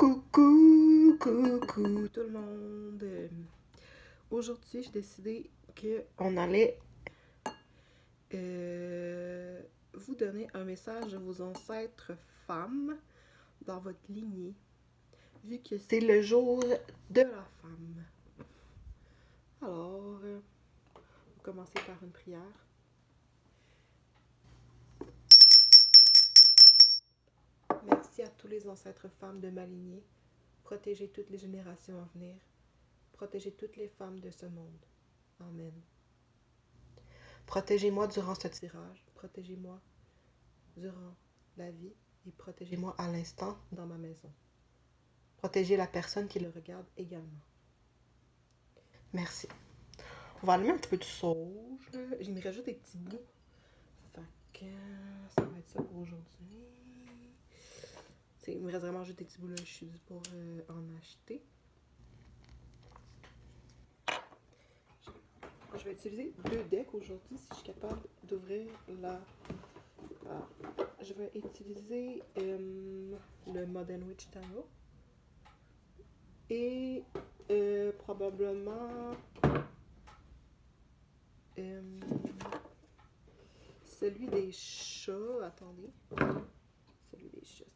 Coucou tout le monde. Aujourd'hui, j'ai décidé qu'on allait vous donner un message de vos ancêtres femmes dans votre lignée, vu que c'est le jour de la femme. Alors, on va commencer par une prière. Merci à tous les ancêtres femmes de ma lignée. Protégez toutes les générations à venir. Protégez toutes les femmes de ce monde. Amen. Protégez-moi durant ce tirage. Protégez-moi durant la vie et protégez-moi à l'instant dans ma maison. Protégez la personne qui le regarde également. Merci. On va allumer un petit peu de sauge. Il me rajoute des petits bouts. Fait que ça va être ça pour aujourd'hui. Il me reste vraiment juste des petits bouts là. Je suis due pour en acheter. Je vais utiliser 2 decks aujourd'hui si je suis capable d'ouvrir la... Alors, je vais utiliser le Modern Witch Tarot et probablement celui des chats. Attendez. Celui des chats.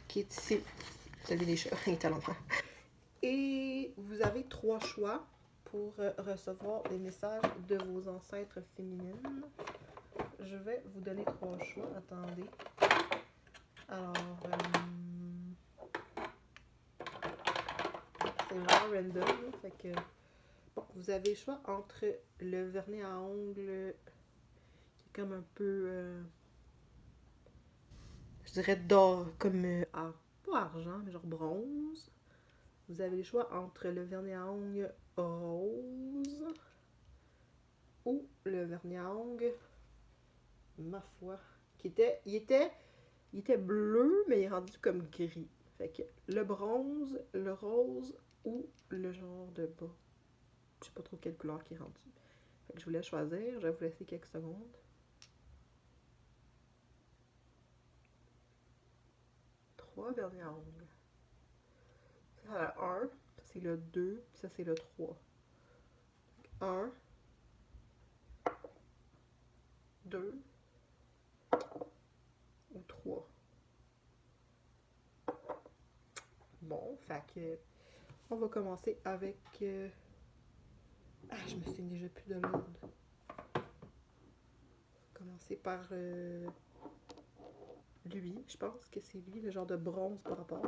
Qui est ici. Celui des chats. Il est à l'envers. Et vous avez 3 choix pour recevoir des messages de vos ancêtres féminines. Je vais vous donner 3 choix. Attendez. Alors, c'est vraiment random. Fait que, bon, vous avez le choix entre le vernis à ongles qui est comme un peu, je dirais d'or, comme, pas argent, mais genre bronze. Vous avez le choix entre le vernis à ongles rose ou le vernis à ongles, ma foi, il était bleu, mais il est rendu comme gris. Fait que le bronze, le rose ou le genre de bas. Je sais pas trop quelle couleur qui est rendue. Fait que je voulais choisir. Je vais vous laisser quelques secondes. 3 vernis à ongles. Ça, c'est le 1. Ça, c'est le 2. Ça, c'est le 3. 1, 2 ou 3. Bon, fait que on va commencer avec... je me suis déjà plus de l'ordre. Commencer par lui. Je pense que c'est lui, le genre de bronze par rapport.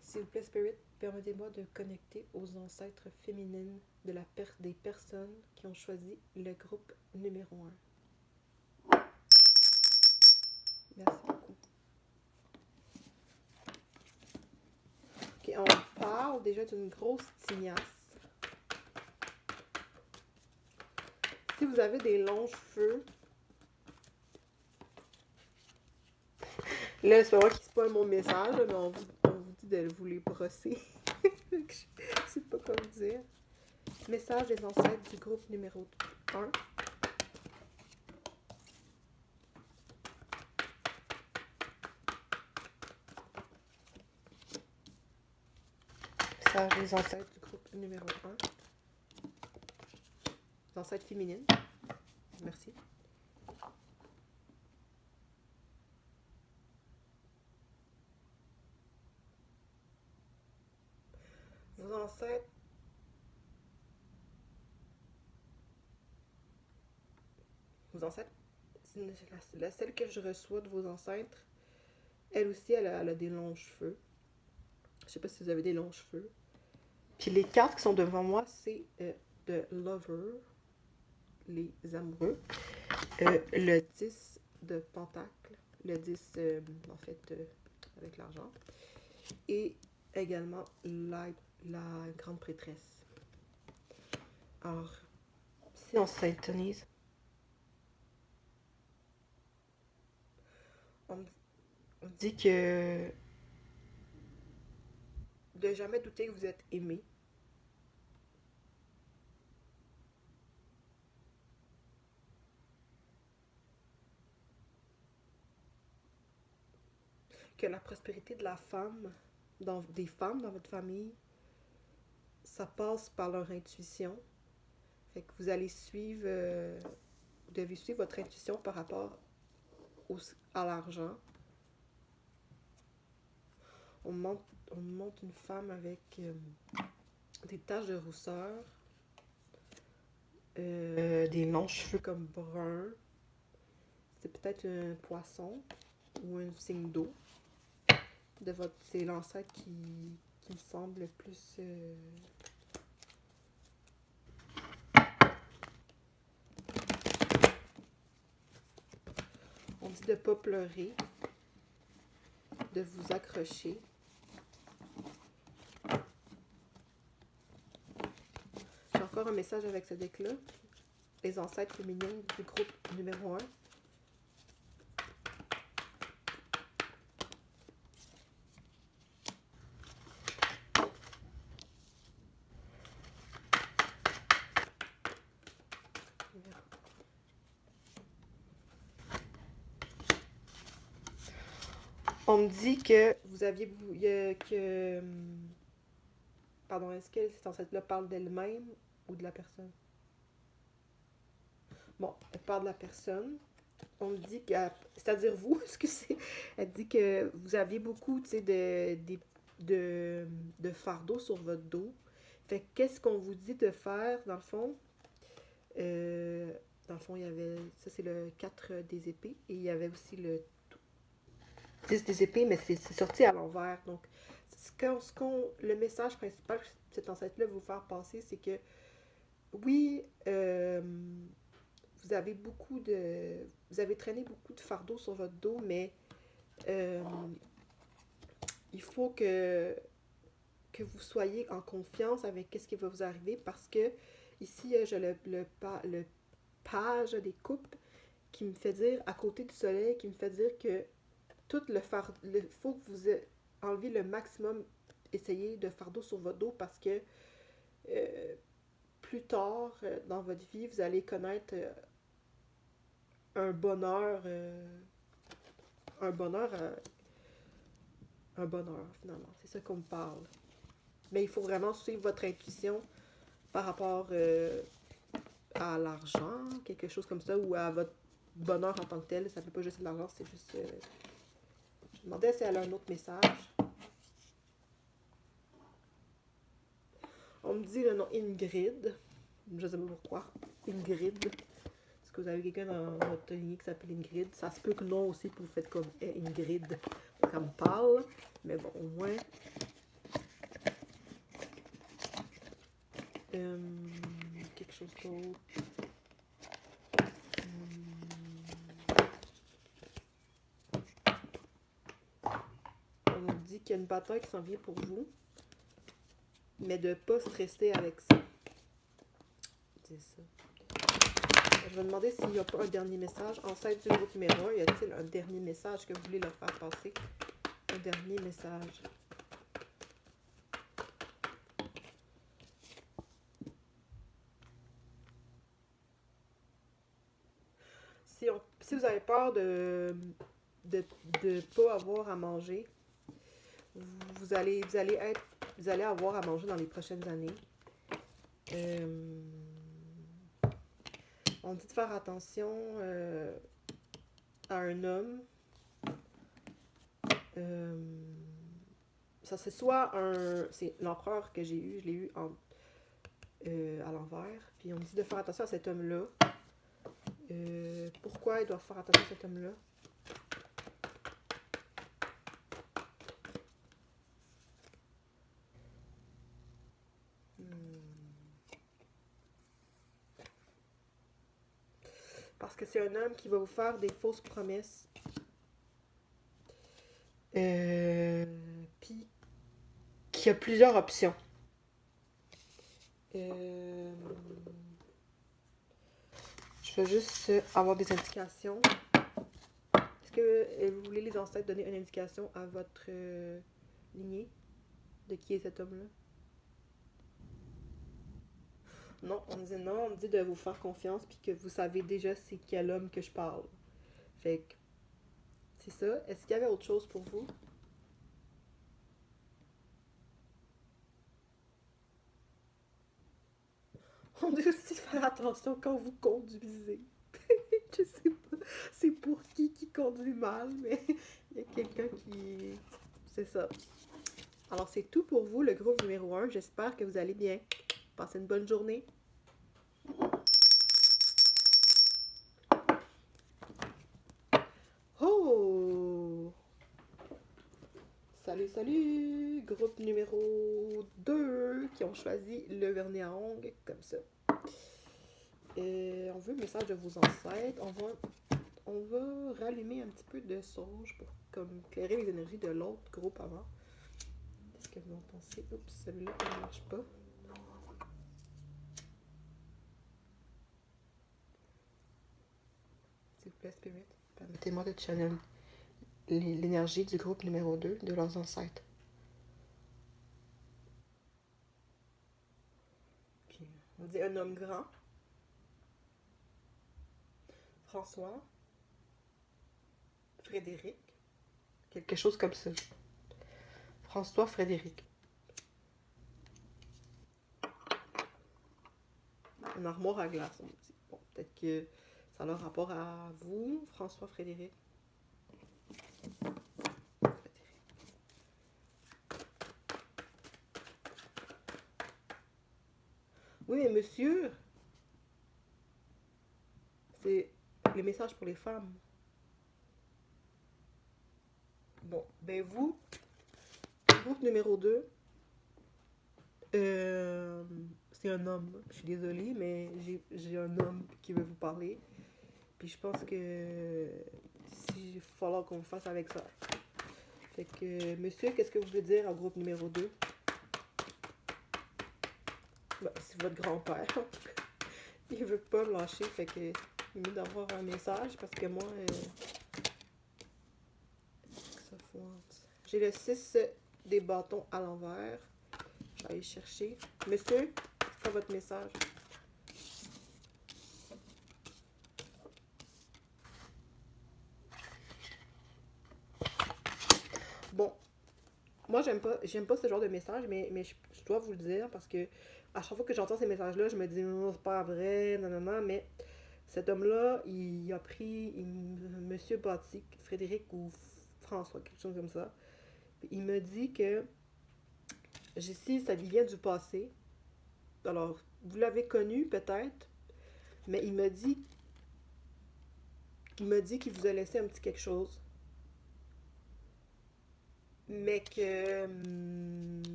S'il vous plaît, Spirit, permettez-moi de connecter aux ancêtres féminines de des personnes qui ont choisi le groupe numéro 1. Merci beaucoup. Ok, on parle déjà d'une grosse tignasse. Si vous avez des longs cheveux, là, c'est pas moi qui spoil mon message, mais on vous dit de vous les brosser. Je sais pas quoi vous dire. Message des ancêtres du groupe numéro 1. Message des ancêtres du groupe numéro 1. Les ancêtres féminines. Merci. Vos ancêtres. Vos ancêtres. Celle que je reçois de vos ancêtres, elle aussi, elle a des longs cheveux. Je sais pas si vous avez des longs cheveux. Puis les cartes qui sont devant moi, c'est de Lover, les amoureux. Le 10 de Pentacle. Le 10, en fait, avec l'argent. Et également la grande prêtresse. Alors, si on s'intonise, on dit que de jamais douter que vous êtes aimé. que la prospérité de la femme, des femmes dans votre famille, ça passe par leur intuition. Fait que vous allez suivre, vous devez suivre votre intuition par rapport à l'argent. On montre une femme avec des taches de rousseur, des longs cheveux comme bruns. C'est peut-être un poisson ou un signe d'eau. C'est l'ancêtre qui me semble le plus... On dit de ne pas pleurer, de vous accrocher. J'ai encore un message avec ce deck-là. Les ancêtres féminines du groupe numéro 1. On me dit que vous aviez... Pardon, est-ce que cette ancêtre-là parle d'elle-même ou de la personne? Bon, elle parle de la personne. On me dit que... C'est-à-dire vous, excusez. Elle dit que vous aviez beaucoup, tu sais, de fardeau sur votre dos. Fait que qu'est-ce qu'on vous dit de faire, dans le fond? Dans le fond, il y avait... Ça, c'est le 4 des épées. Et il y avait aussi le 10 des épées, mais c'est sorti à l'envers. Donc, le message principal que cette ancêtre-là veut vous faire passer, c'est que oui, vous avez vous avez traîné beaucoup de fardeaux sur votre dos, mais il faut que vous soyez en confiance avec ce qui va vous arriver, parce que ici, j'ai le page des coupes qui me fait dire, à côté du soleil, qui me fait dire que tout le fardeau, il faut que vous enlevez le maximum, essayez de fardeau sur votre dos, parce que plus tard dans votre vie, vous allez connaître un bonheur, finalement. C'est ça qu'on me parle. Mais il faut vraiment suivre votre intuition par rapport à l'argent, quelque chose comme ça, ou à votre bonheur en tant que tel. Ça ne peut pas juste être l'argent, c'est juste... Je me demandais si elle a un autre message. On me dit le nom Ingrid. Je ne sais pas pourquoi. Ingrid. Est-ce que vous avez quelqu'un dans votre lignée qui s'appelle Ingrid? Ça se peut que non aussi, puis vous faites comme Ingrid. Ça me parle. Mais bon, au moins... quelque chose d'autre. On nous dit qu'il y a une bataille qui s'en vient pour vous, mais de ne pas stresser avec ça. C'est ça. Je vais demander s'il n'y a pas un dernier message. Ancêtre du groupe numéro 1, y a-t-il un dernier message que vous voulez leur faire passer? Un dernier message. Si vous avez peur de pas avoir à manger, vous allez avoir à manger dans les prochaines années. On dit de faire attention à un homme. Ça, c'est soit c'est l'empereur que j'ai eu, je l'ai eu à l'envers. Puis on dit de faire attention à cet homme-là. Pourquoi il doit faire attention à cet homme-là? Parce que c'est un homme qui va vous faire des fausses promesses. Puis qui a plusieurs options. Je vais juste avoir des indications. Est-ce que vous voulez, les ancêtres, donner une indication à votre lignée de qui est cet homme-là? Non, on me dit non, on me dit de vous faire confiance, puis que vous savez déjà c'est quel homme que je parle. Fait que C'est ça. Est-ce qu'il y avait autre chose pour vous? On doit aussi faire attention quand vous conduisez. Je sais pas c'est pour qui conduit mal, mais il y a quelqu'un qui... C'est ça. Alors, c'est tout pour vous, le groupe numéro 1. J'espère que vous allez bien. Passez une bonne journée. Oh! Salut, salut! Groupe numéro 2 qui ont choisi le vernis à ongles comme ça. On veut le message de vos ancêtres. On va rallumer un petit peu de sauge pour comme éclairer les énergies de l'autre groupe avant. Qu'est-ce que vous en pensez? Oups, celui-là ne marche pas. S'il vous plaît, Spirit, permettez-moi de channel l'énergie du groupe numéro 2 de leurs ancêtres. Okay. On dit un homme grand. François. Frédéric. Quelque chose comme ça. François Frédéric. Une armoire à glace, on dit. Bon, peut-être que ça a leur rapport à vous, François Frédéric. Oui, mais monsieur, c'est les messages pour les femmes. Bon, ben vous, groupe numéro 2, c'est un homme. Je suis désolée, mais j'ai un homme qui veut vous parler. Puis je pense que il va falloir qu'on fasse avec ça. Fait que, monsieur, qu'est-ce que vous voulez dire en groupe numéro 2? Ben, c'est votre grand-père. Il veut pas me lâcher, fait que il est mieux d'avoir un message parce que moi, j'ai le 6 des bâtons à l'envers. Je vais aller chercher. Monsieur, c'est quoi votre message? Bon, moi j'aime pas ce genre de message, mais je dois vous le dire parce que à chaque fois que j'entends ces messages-là, je me dis non, c'est pas vrai, non, non, non, mais cet homme-là, il a pris Monsieur Bâti, Frédéric ou François, quelque chose comme ça. Il me dit que Jessie, ça lui vient du passé. Alors, vous l'avez connu peut-être, mais il me dit qu'il vous a laissé un petit quelque chose, mais que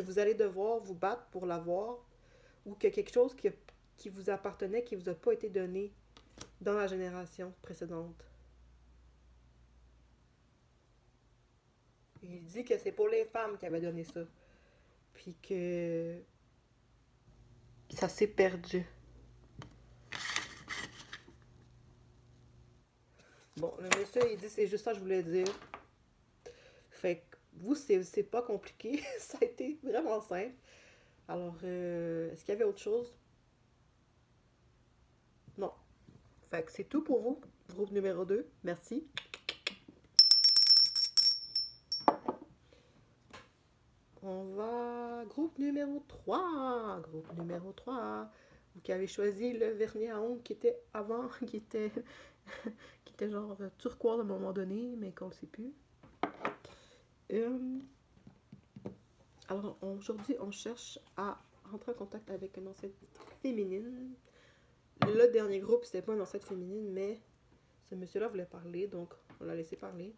vous allez devoir vous battre pour l'avoir, ou que quelque chose qui vous appartenait, qui vous a pas été donné dans la génération précédente. Il dit que c'est pour les femmes qui avaient donné ça, puis que ça s'est perdu. Bon, le monsieur, il dit c'est juste ça que je voulais dire. Fait que vous, c'est pas compliqué. Ça a été vraiment simple. Alors, est-ce qu'il y avait autre chose? Non. Fait que c'est tout pour vous, groupe numéro 2. Merci. On va... Groupe numéro 3. Groupe numéro 3. Vous qui avez choisi le vernis à ongles qui était avant, qui était genre turquoise à un moment donné, mais qu'on ne sait plus. Alors, aujourd'hui, on cherche à rentrer en contact avec une ancêtre féminine. Le dernier groupe, c'était pas une ancêtre féminine, mais ce monsieur-là voulait parler, donc on l'a laissé parler.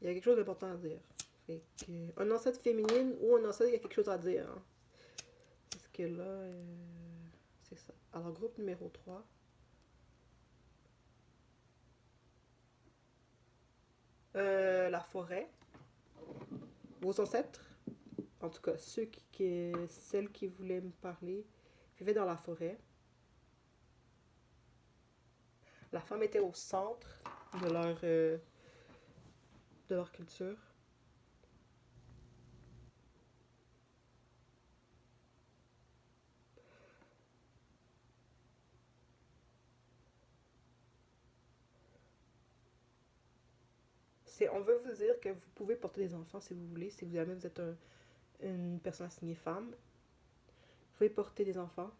Il y a quelque chose d'important à dire. Fait que, un ancêtre féminine ou un ancêtre, il y a quelque chose à dire. Hein. Parce que là, c'est ça. Alors, groupe numéro 3. La forêt. Vos ancêtres, en tout cas, celles qui voulaient me parler, vivaient dans la forêt. La femme était au centre de leur culture. On veut vous dire que vous pouvez porter des enfants si vous voulez, si jamais vous êtes une personne assignée femme. Vous pouvez porter des enfants.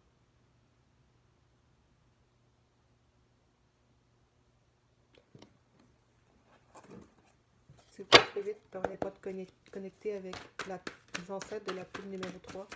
Si vous pouvez très vite, n'arrêtez pas de connecter avec les ancêtres de la poule numéro 3.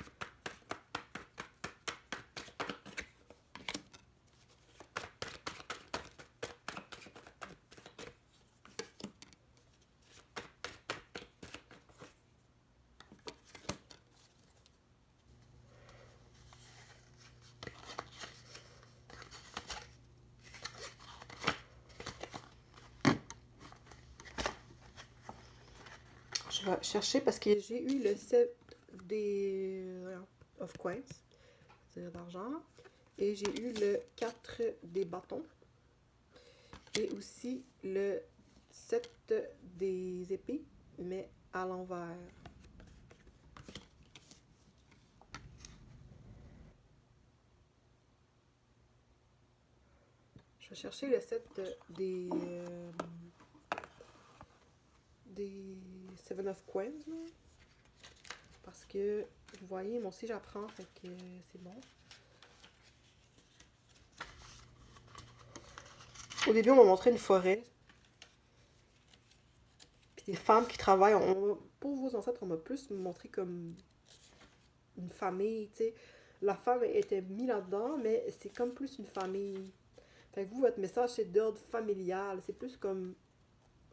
Je vais chercher parce que j'ai eu le 7 of coins, c'est-à-dire d'argent, et j'ai eu le 4 des bâtons, et aussi le 7 des épées, mais à l'envers. Je vais chercher le 7 des Seven of Coins, là. Parce que, vous voyez, moi aussi j'apprends, fait que c'est bon. Au début, on m'a montré une forêt. Puis des femmes qui travaillent. Pour vos ancêtres, on m'a plus montré comme une famille, tu sais. La femme était mise là-dedans, mais c'est comme plus une famille. Fait que vous, votre message, c'est d'ordre familial. C'est plus comme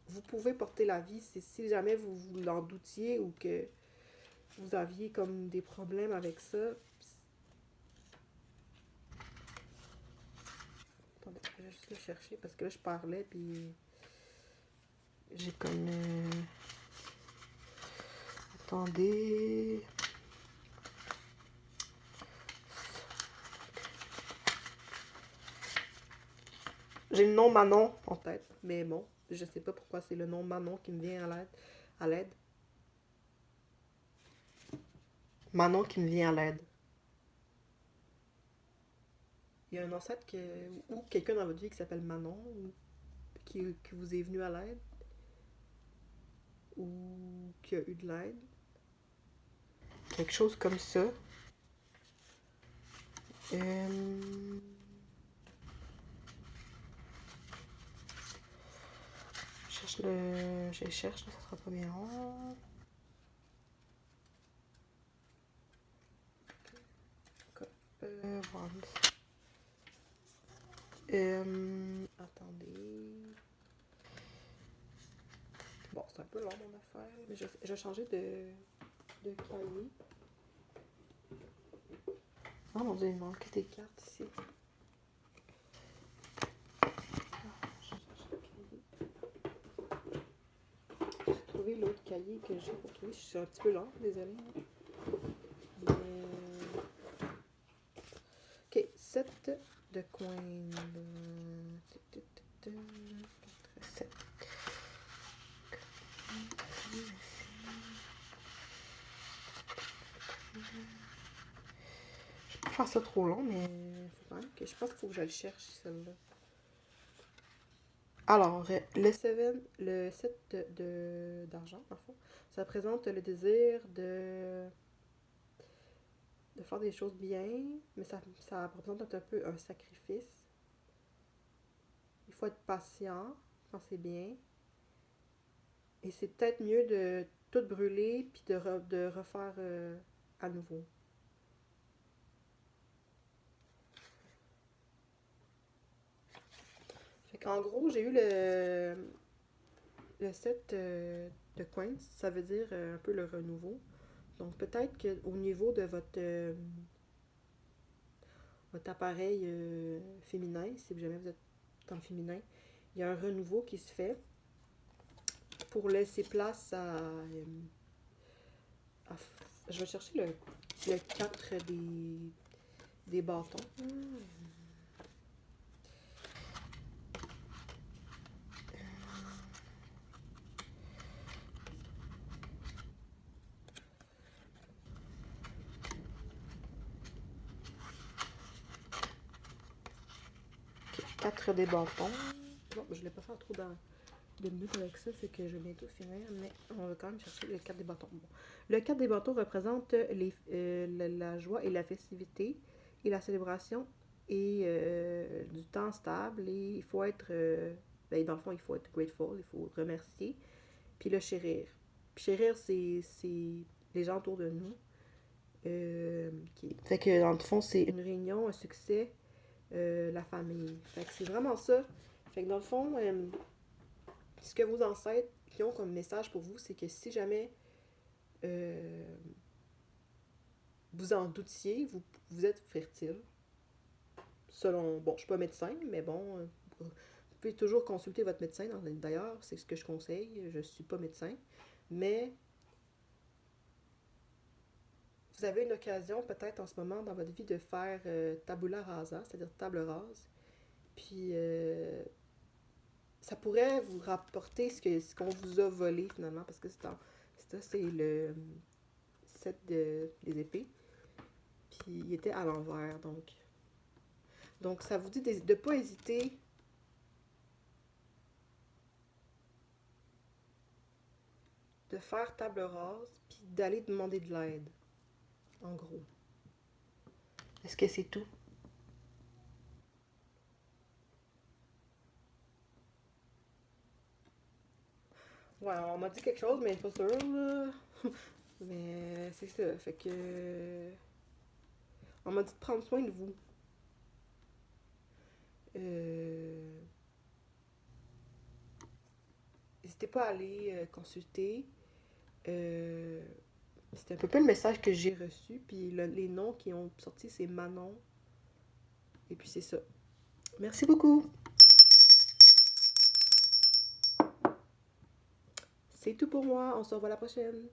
vous pouvez porter la vie. C'est si jamais vous l'en doutiez ou que vous aviez comme des problèmes avec ça. Attendez, je vais juste le chercher parce que là, je parlais, puis j'ai comme... Attendez... J'ai le nom Manon en tête, mais bon, je sais pas pourquoi c'est le nom Manon qui me vient à l'aide. Manon qui me vient à l'aide. Il y a un ancêtre ou quelqu'un dans votre vie qui s'appelle Manon, ou qui vous est venu à l'aide, ou qui a eu de l'aide. Quelque chose comme ça. Je cherche, ça sera pas bien long. Voilà. Attendez. Bon, c'est un peu long mon affaire, mais je vais changer de cahier. Oh mon dieu, il manque des cartes ici. J'ai trouvé l'autre cahier que j'ai pour trouver. Je suis un petit peu lente, désolée. Mais... Ok, 7 de coins. 7. Je peux pas faire ça trop long, mais faut quand même que je pense qu'il faut que je le cherche, celle-là. Alors, le 7 d'argent, parfois, ça représente le désir de faire des choses bien, mais ça représente un peu un sacrifice. Il faut être patient quand c'est bien. Et c'est peut-être mieux de tout brûler puis de refaire à nouveau. Fait qu'en gros, j'ai eu le 7 de coins. Ça veut dire un peu le renouveau. Donc peut-être qu'au niveau de votre appareil féminin, si jamais vous êtes en féminin, il y a un renouveau qui se fait pour laisser place je vais chercher le 4 des bâtons. 4 des bâtons. Bon, je ne l'ai pas fait trop dans de minutes avec ça, fait que je vais bientôt finir, mais on va quand même chercher le 4 des bâtons. Bon. Le 4 des bâtons représente la joie et la festivité et la célébration et du temps stable. Et il faut être, ben, dans le fond, il faut être grateful, il faut remercier. Puis le chérir. Puis chérir, c'est les gens autour de nous. Fait que dans le fond, c'est une réunion, un succès, la famille. Fait que c'est vraiment ça. Fait que dans le fond, ce que vos ancêtres ont comme message pour vous, c'est que si jamais vous en doutiez, vous êtes fertile. Selon, bon, je suis pas médecin, mais bon, vous pouvez toujours consulter votre médecin. D'ailleurs, c'est ce que je conseille. Je suis pas médecin, mais vous avez une occasion peut-être en ce moment dans votre vie de faire tabula rasa, c'est-à-dire table rase. Puis ça pourrait vous rapporter ce qu'on vous a volé finalement, parce que c'est le set des épées. Puis il était à l'envers, donc ça vous dit de ne pas hésiter de faire table rase, puis d'aller demander de l'aide, en gros. Est-ce que c'est tout? Ouais, on m'a dit quelque chose, mais pas sûr, là. Mais c'est ça, fait que... On m'a dit de prendre soin de vous. Euh... N'hésitez pas à aller consulter. Euh... C'était un peu le message que j'ai reçu. Puis les noms qui ont sorti, c'est Manon. Et puis c'est ça. Merci beaucoup. C'est tout pour moi. On se revoit la prochaine.